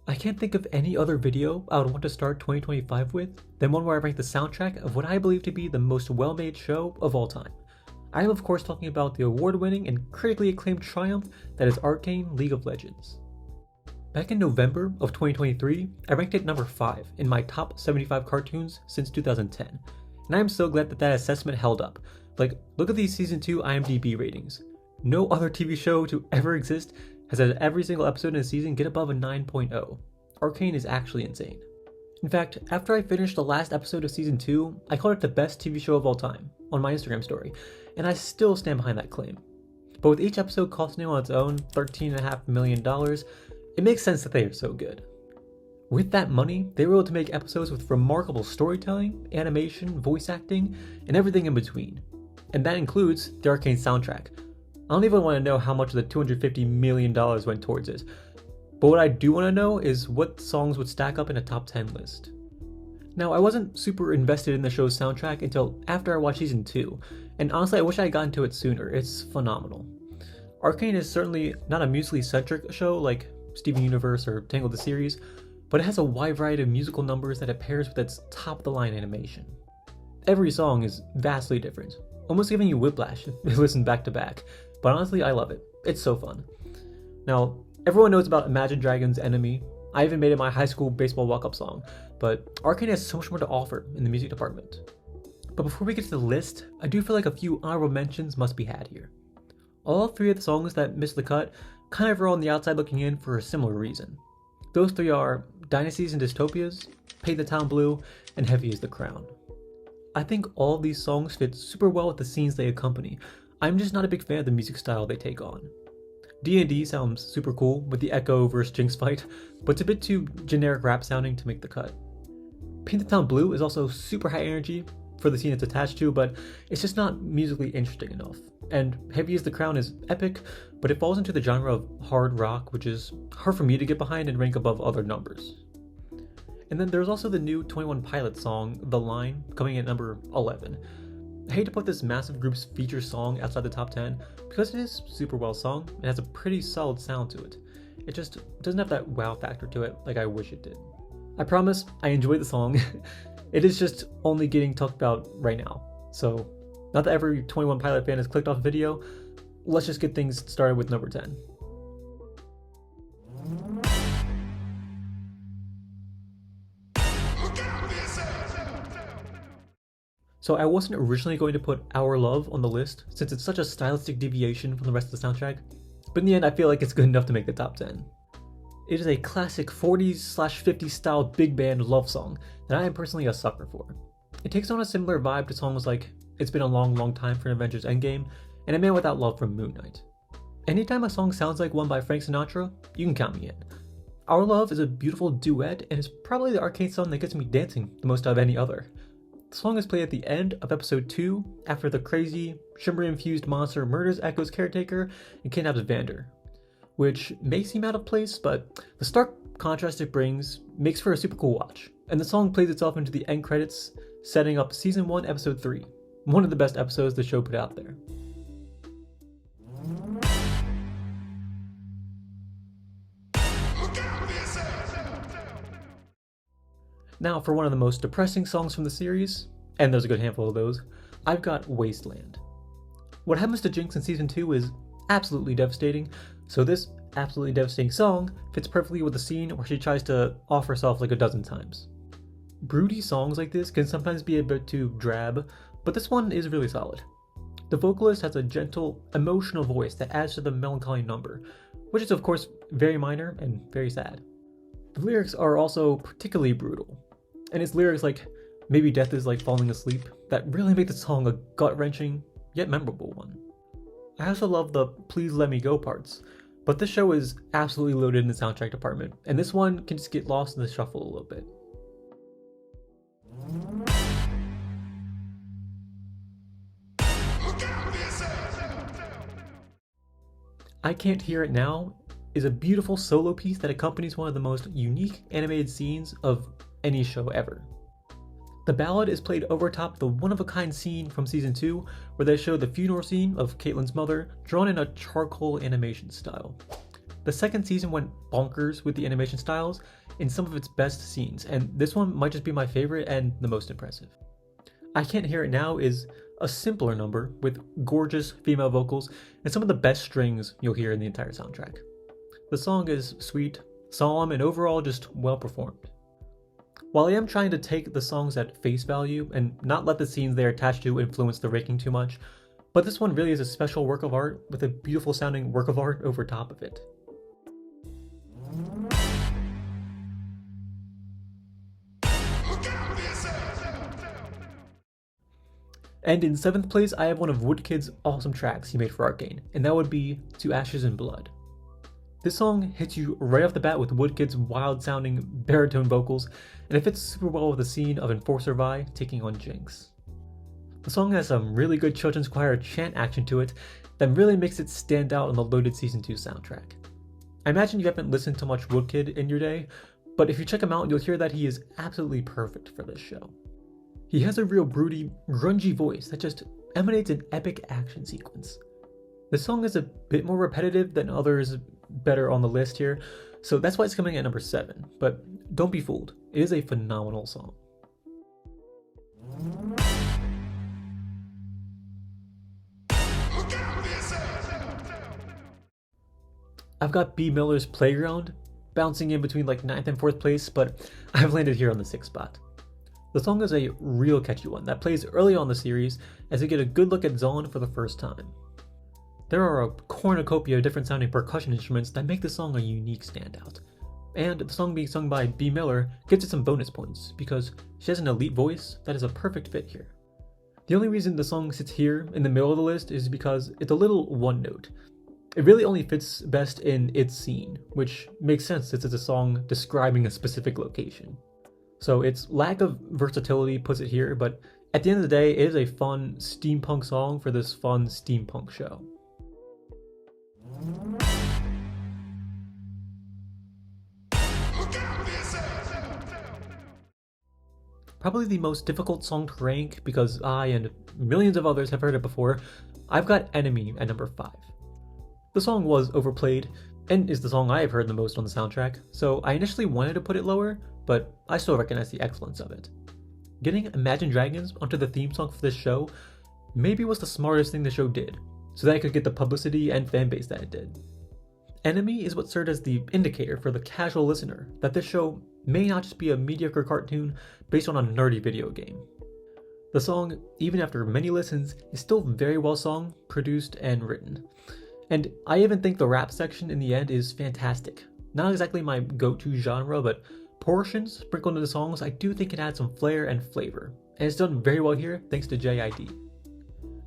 I can't think of any other video I would want to start 2025 with than one where I rank the soundtrack of what I believe to be the most well-made show of all time. I am of course talking about the award-winning and critically acclaimed triumph that is Arcane League of Legends. Back in November of 2023, I ranked it number 5 in my top 75 cartoons since 2010, and I am so glad that assessment held up. Like, look at these season 2 IMDb ratings. No other TV show to ever exist has had every single episode in a season get above a 9.0. Arcane is actually insane. In fact, after I finished the last episode of season 2, I called it the best TV show of all time on my Instagram story, and I still stand behind that claim. But with each episode costing on its own $13.5 million, it makes sense that they are so good. With that money, they were able to make episodes with remarkable storytelling, animation, voice acting, and everything in between. And that includes the Arcane soundtrack. I don't even want to know how much of the $250 million went towards it. But what I do want to know is what songs would stack up in a top 10 list. Now, I wasn't super invested in the show's soundtrack until after I watched season 2, and honestly I wish I had gotten to it sooner. It's phenomenal. Arcane is certainly not a musically centric show like Steven Universe or Tangled the series, but it has a wide variety of musical numbers that it pairs with its top-of-the-line animation. Every song is vastly different, almost giving you whiplash if you listen back to back. But honestly, I love it. It's so fun. Now, everyone knows about Imagine Dragons' Enemy. I even made it my high school baseball walk-up song, but Arcane has so much more to offer in the music department. But before we get to the list, I do feel like a few honorable mentions must be had here. All 3 of the songs that missed the cut kind of are on the outside looking in for a similar reason. Those 3 are Dynasties and Dystopias, Paint the Town Blue, and Heavy is the Crown. I think all of these songs fit super well with the scenes they accompany. I'm just not a big fan of the music style they take on. D&D sounds super cool with the Echo vs Jinx fight, but it's a bit too generic rap sounding to make the cut. Paint the Town Blue is also super high energy for the scene it's attached to, but it's just not musically interesting enough. And Heavy is the Crown is epic, but it falls into the genre of hard rock, which is hard for me to get behind and rank above other numbers. And then there's also the new 21 Pilots song, The Line, coming in at number 11. I hate to put this massive group's feature song outside the top 10, because it is super well sung and has a pretty solid sound to it. It just doesn't have that wow factor to it like I wish it did. I promise I enjoyed the song. It is just only getting talked about right now. So, not that every 21 Pilot fan has clicked off the video, let's just get things started with number 10. So I wasn't originally going to put Our Love on the list since it's such a stylistic deviation from the rest of the soundtrack, but in the end I feel like it's good enough to make the top 10. It is a classic 40s/50s style big band love song that I am personally a sucker for. It takes on a similar vibe to songs like It's Been a Long Time for an Avengers Endgame and A Man Without Love from Moon Knight. Anytime a song sounds like one by Frank Sinatra, you can count me in. Our Love is a beautiful duet and is probably the Arcane song that gets me dancing the most out of any other. The song is played at the end of episode 2 after the crazy, shimmer-infused monster murders Echo's caretaker and kidnaps Vander, which may seem out of place, but the stark contrast it brings makes for a super cool watch, and the song plays itself into the end credits, setting up season 1 episode 3, one of the best episodes the show put out there. Now for one of the most depressing songs from the series, and there's a good handful of those, I've got Wasteland. What happens to Jinx in season 2 is absolutely devastating, so this absolutely devastating song fits perfectly with the scene where she tries to off herself like a dozen times. Broody songs like this can sometimes be a bit too drab, but this one is really solid. The vocalist has a gentle, emotional voice that adds to the melancholy number, which is of course very minor and very sad. The lyrics are also particularly brutal, and it's lyrics like "Maybe death is like falling asleep" that really make the song a gut-wrenching, yet memorable one. I also love the "Please Let Me Go" parts, but this show is absolutely loaded in the soundtrack department, and this one can just get lost in the shuffle a little bit. I Can't Hear It Now is a beautiful solo piece that accompanies one of the most unique animated scenes of any show ever. The ballad is played over top the one-of-a-kind scene from season 2 where they show the funeral scene of Caitlyn's mother drawn in a charcoal animation style. The second season went bonkers with the animation styles in some of its best scenes, and this one might just be my favorite and the most impressive. I Can't Hear It Now is a simpler number with gorgeous female vocals and some of the best strings you'll hear in the entire soundtrack. The song is sweet, solemn, and overall just well performed. While I am trying to take the songs at face value and not let the scenes they're attached to influence the ranking too much, but this one really is a special work of art with a beautiful sounding work of art over top of it. And in 7th place, I have one of Woodkid's awesome tracks he made for Arcane, and that would be To Ashes and Blood. This song hits you right off the bat with Woodkid's wild sounding baritone vocals, and it fits super well with the scene of Enforcer Vi taking on Jinx. The song has some really good children's choir chant action to it that really makes it stand out on the loaded Season 2 soundtrack. I imagine you haven't listened to much Woodkid in your day, but if you check him out, you'll hear that he is absolutely perfect for this show. He has a real broody, grungy voice that just emanates an epic action sequence. This song is a bit more repetitive than others better on the list here, so that's why it's coming at number 7, but don't be fooled, it is a phenomenal song. I've got B. Miller's Playground, bouncing in between like 9th and 4th place, but I've landed here on the 6th spot. The song is a real catchy one that plays early on the series as you get a good look at Zon for the first time. There are a cornucopia of different sounding percussion instruments that make the song a unique standout. And the song being sung by B. Miller gives it some bonus points because she has an elite voice that is a perfect fit here. The only reason the song sits here in the middle of the list is because it's a little one note. It really only fits best in its scene, which makes sense since it's a song describing a specific location. So its lack of versatility puts it here, but at the end of the day, it is a fun steampunk song for this fun steampunk show. Probably the most difficult song to rank because I and millions of others have heard it before, I've got Enemy at number 5. The song was overplayed and is the song I have heard the most on the soundtrack, so I initially wanted to put it lower, but I still recognize the excellence of it. Getting Imagine Dragons onto the theme song for this show maybe was the smartest thing the show did, so that it could get the publicity and fanbase that it did. Enemy is what served as the indicator for the casual listener that this show may not just be a mediocre cartoon based on a nerdy video game. The song, even after many listens, is still very well sung, produced, and written. And I even think the rap section in the end is fantastic. Not exactly my go-to genre, but portions sprinkled into the songs, I do think it adds some flair and flavor. And it's done very well here thanks to JID.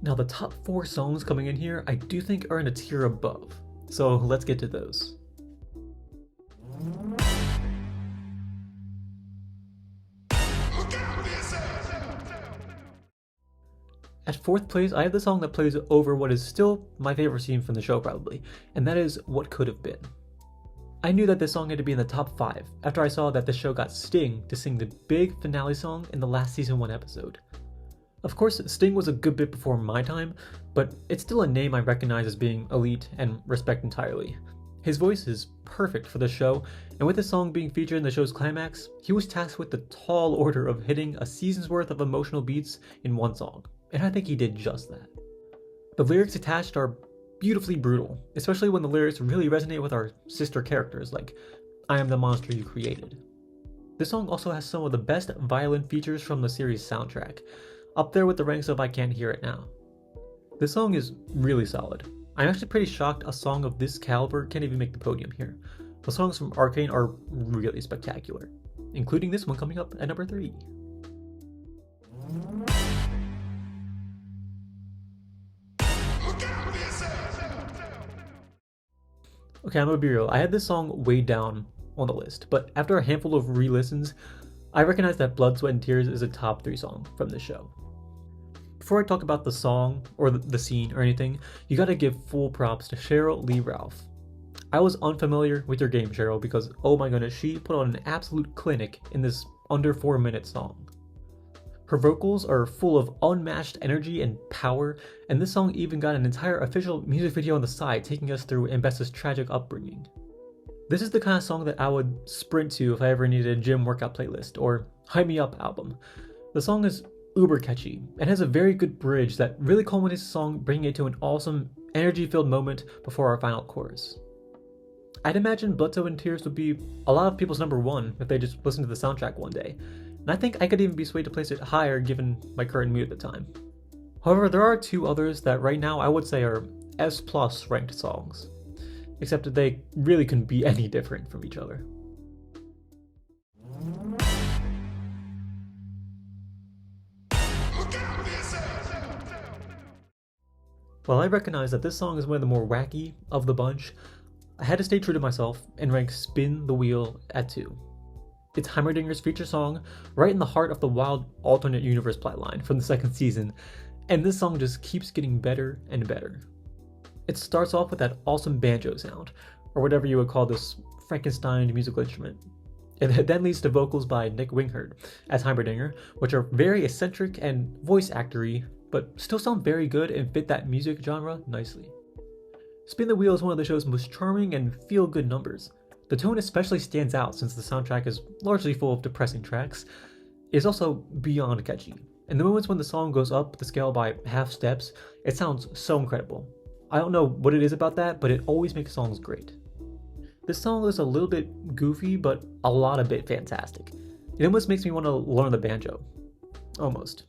Now the top 4 songs coming in here I do think are in a tier above. So let's get to those. At 4th place, I have the song that plays over what is still my favorite scene from the show probably, and that is What Could Have Been. I knew that this song had to be in the top 5 after I saw that the show got Sting to sing the big finale song in the last season 1 episode. Of course, Sting was a good bit before my time, but it's still a name I recognize as being elite and respect entirely. His voice is perfect for the show, and with the song being featured in the show's climax, he was tasked with the tall order of hitting a season's worth of emotional beats in one song, and I think he did just that. The lyrics attached are beautifully brutal, especially when the lyrics really resonate with our sister characters like I am the monster you created. This song also has some of the best violin features from the series soundtrack, up there with the ranks of I Can't Hear It Now. This song is really solid. I'm actually pretty shocked a song of this caliber can't even make the podium here. The songs from Arcane are really spectacular, including this one coming up at number 3. Okay, I'm gonna be real, I had this song way down on the list, but after a handful of re-listens, I recognize that Blood, Sweat, and Tears is a top 3 song from this show. Before I talk about the song, or the scene, or anything, you gotta give full props to Cheryl Lee Ralph. I was unfamiliar with your game, Cheryl, because oh my goodness, she put on an absolute clinic in this under 4-minute song. Her vocals are full of unmatched energy and power, and this song even got an entire official music video on the side taking us through Ambessa's tragic upbringing. This is the kind of song that I would sprint to if I ever needed a gym workout playlist or Hype Me Up album. The song is uber catchy and has a very good bridge that really culminates the song, bringing it to an awesome, energy-filled moment before our final chorus. I'd imagine Blood, Sweat, and Tears would be a lot of people's number one if they just listened to the soundtrack one day, and I think I could even be swayed to place it higher given my current mood at the time. However, there are two others that right now I would say are S+ ranked songs, except that they really couldn't be any different from each other. While I recognize that this song is one of the more wacky of the bunch, I had to stay true to myself and rank Spin the Wheel at 2. It's Heimerdinger's feature song, right in the heart of the wild alternate universe plotline from the second season, and this song just keeps getting better and better. It starts off with that awesome banjo sound, or whatever you would call this Frankenstein musical instrument. It then leads to vocals by Nick Winghard as Heimerdinger, which are very eccentric and voice actor-y, but still sound very good and fit that music genre nicely. Spin the Wheel is one of the show's most charming and feel-good numbers. The tone especially stands out since the soundtrack is largely full of depressing tracks. It is also beyond catchy, and the moments when the song goes up the scale by half steps, it sounds so incredible. I don't know what it is about that, but it always makes songs great. This song is a little bit goofy, but a lot of bit fantastic. It almost makes me want to learn the banjo. Almost.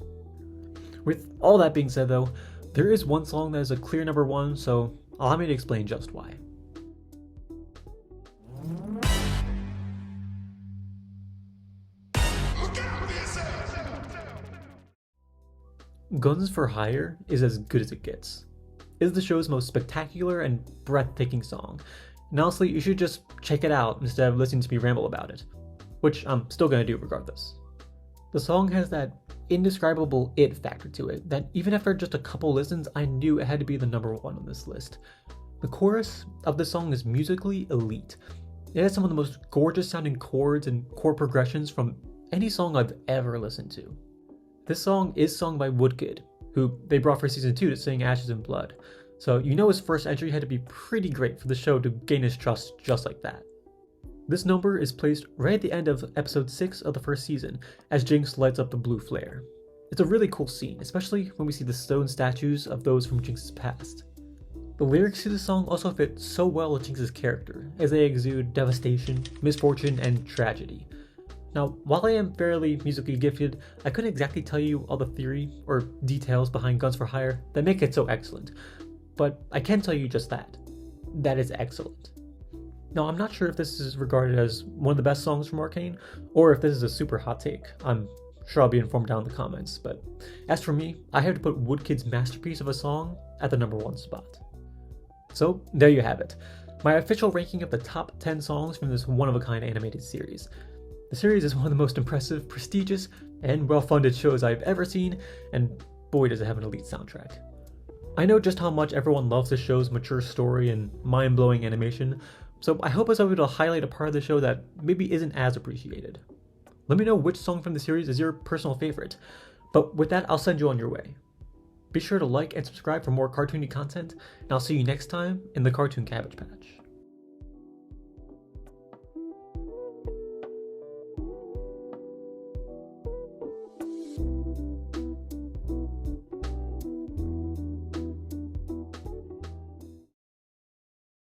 With all that being said though, there is one song that is a clear number one, so allow me to explain just why. Guns for Hire is as good as it gets. It is the show's most spectacular and breathtaking song, and honestly, you should just check it out instead of listening to me ramble about it, which I'm still gonna do regardless. The song has that indescribable it factor to it that even after just a couple listens, I knew it had to be the number one on this list. The chorus of this song is musically elite. It has some of the most gorgeous sounding chords and chord progressions from any song I've ever listened to. This song is sung by Woodkid, who they brought for season 2 to sing Ashes and Blood, so you know his first entry had to be pretty great for the show to gain his trust just like that. This number is placed right at the end of episode 6 of the first season, as Jinx lights up the blue flare. It's a really cool scene, especially when we see the stone statues of those from Jinx's past. The lyrics to the song also fit so well with Jinx's character, as they exude devastation, misfortune, and tragedy. Now, while I am fairly musically gifted, I couldn't exactly tell you all the theory or details behind Guns for Hire that make it so excellent, but I can tell you just that. That is excellent. Now, I'm not sure if this is regarded as one of the best songs from Arcane, or if this is a super hot take. I'm sure I'll be informed down in the comments, but as for me, I have to put Woodkid's masterpiece of a song at the number 1 spot. So, there you have it. My official ranking of the top 10 songs from this one-of-a-kind animated series. The series is one of the most impressive, prestigious, and well-funded shows I've ever seen, and boy does it have an elite soundtrack. I know just how much everyone loves the show's mature story and mind-blowing animation, so I hope I was able to highlight a part of the show that maybe isn't as appreciated. Let me know which song from the series is your personal favorite, but with that I'll send you on your way. Be sure to like and subscribe for more cartoony content, and I'll see you next time in the Cartoon Cabbage Patch.